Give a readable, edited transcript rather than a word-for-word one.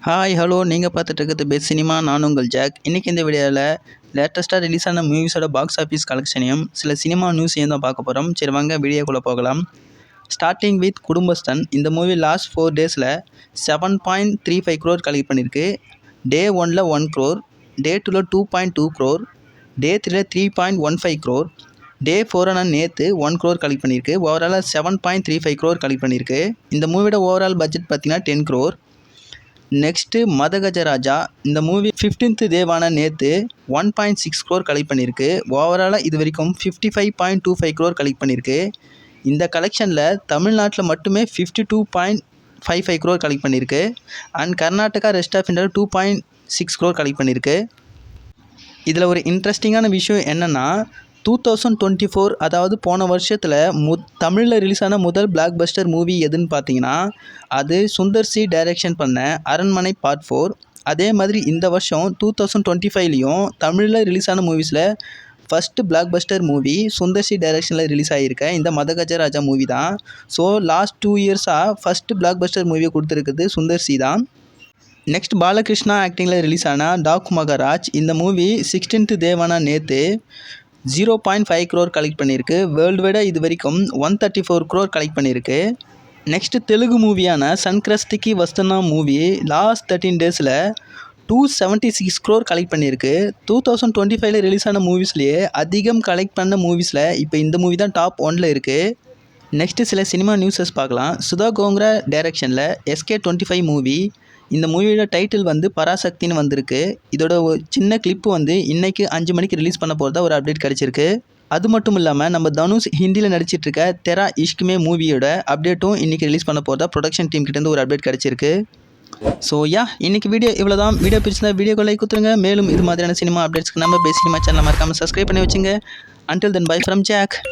Hi hello நீங்கள் பார்த்துட்டு இருக்கிறது பெஸ்ட் சினிமா. நான் உங்கள் ஜாக். இன்றைக்கி இந்த வீடியோவில் லேட்டஸ்ட்டாக ரிலீஸ் ஆன மூவிஸோட பாக்ஸ் ஆஃபீஸ் கலெக்ஷனையும் சில சினிமா நியூஸையும் தான் பார்க்க போகிறோம். சரி வாங்க வீடியோக்குள்ளே போகலாம். Starting with Kudumbasthan. இந்த மூவி லாஸ்ட் 4 டேஸில் 7.35 crore கலெக்ட் பண்ணியிருக்கு. டே 1ல் 1 crore, டே 2ல் 2.2 crore, டே 3ல் 3.15 crore, டே 4 நேற்று 1 crore கலெக்ட் பண்ணியிருக்கு. ஓவராலாக 7.35 crore கலெக்ட் பண்ணியிருக்கு. இந்த மூவியோட ஓவரால் பட்ஜெட் பார்த்தீங்கன்னா 10 crore. நெக்ஸ்ட்டு மதகஜராஜா. இந்த மூவி 15th டேவான நேற்று 1.6 crore கலெக்ட் பண்ணியிருக்கு. ஓவராலாக இது வரைக்கும் 55.25 crore கலெக்ட் பண்ணியிருக்கு. இந்த கலெக்ஷனில் தமிழ்நாட்டில் மட்டுமே 52.55 crore கலெக்ட் பண்ணியிருக்கு. அண்ட் கர்நாடகா ரெஸ்ட் ஆஃப் இந்தியாவில் 2.6 crore கலெக்ட் பண்ணியிருக்கு. இதில் ஒரு இன்ட்ரெஸ்டிங்கான விஷயம் என்னென்னா 2024 அதாவது போன வருஷத்தில் தமிழில் ரிலீஸ் ஆன முதல் பிளாக் பஸ்டர் மூவி எதுன்னு பார்த்தீங்கன்னா அது சுந்தர் சி டைரக்ஷன் பண்ண அரண்மனை பார்ட் 4. அதே மாதிரி இந்த வருஷம் 2025லையும் தமிழில் ரிலீஸ் ஆன மூவிஸில் first blockbuster movie Sundar C டைரக்ஷனில் ரிலீஸ் ஆகியிருக்க இந்த மதகஜராஜா மூவி தான். ஸோ லாஸ்ட் 2 இயர்ஸாக ஃபஸ்ட்டு பிளாக் பஸ்டர் மூவியை கொடுத்துருக்குது சுந்தர் சி தான். நெக்ஸ்ட் பாலகிருஷ்ணா ஆக்டிங்கில் ரிலீஸ் ஆன டாக் மகராஜ். இந்த மூவி 16th டேவான நேற்று 0.5 crore கலெக்ட் பண்ணியிருக்கு. வேர்ல்டு வைடாக இது வரைக்கும் 134 crore கலெக்ட் பண்ணியிருக்கு. நெக்ஸ்ட்டு தெலுங்கு மூவியான சன்கிரஸ்திக்கு வஸ்தனா மூவி லாஸ்ட் 13 டேஸில் 276 crore கலெக்ட் பண்ணியிருக்கு. 2025ல் ரிலீஸ் ஆன மூவிஸ்லேயே அதிகம் கலெக்ட் பண்ண மூவிஸில் இப்போ இந்த மூவி தான் டாப் 1ல் இருக்குது. நெக்ஸ்ட்டு சில சினிமா நியூஸஸ் பார்க்கலாம். சுதா கோங்கரா டைரக்ஷனில் SK25 மூவி. இந்த மூவியோட டைட்டில் வந்து பராசக்தின்னு வந்திருக்கு. இதோட ஒரு சின்ன கிளிப்பு வந்து இன்றைக்கி 5 மணிக்கு ரிலீஸ் பண்ண போகிறதா ஒரு அப்டேட் கிடச்சிருக்கு. அது மட்டும் இல்லாமல் நம்ம தனுஷ் ஹிந்தியில் நடிச்சிட்ருக்க தெரா இஷ்குமே மூவியோட அப்டேட்டும் இன்றைக்கி ரிலீஸ் பண்ண போகிறதா ப்ரொடக்ஷன் டீம் கிட்டேருந்து ஒரு அப்டேட் கிடச்சிருக்கு. ஸோ இன்றைக்கி வீடியோ இவ்வளோ தான். வீடியோ பிடிச்சிருந்தா வீடியோக்கு லைக் கொடுத்துருங்க. மேலும் இது மாதிரியான சினிமா அப்டேட்ஸ்க்கு நம்ம பெஸ்ட் சினிமா சேனலை மறக்காமல் சப்ஸ்கிரைப் பண்ணி வச்சுங்க. Until then, bye from Jack.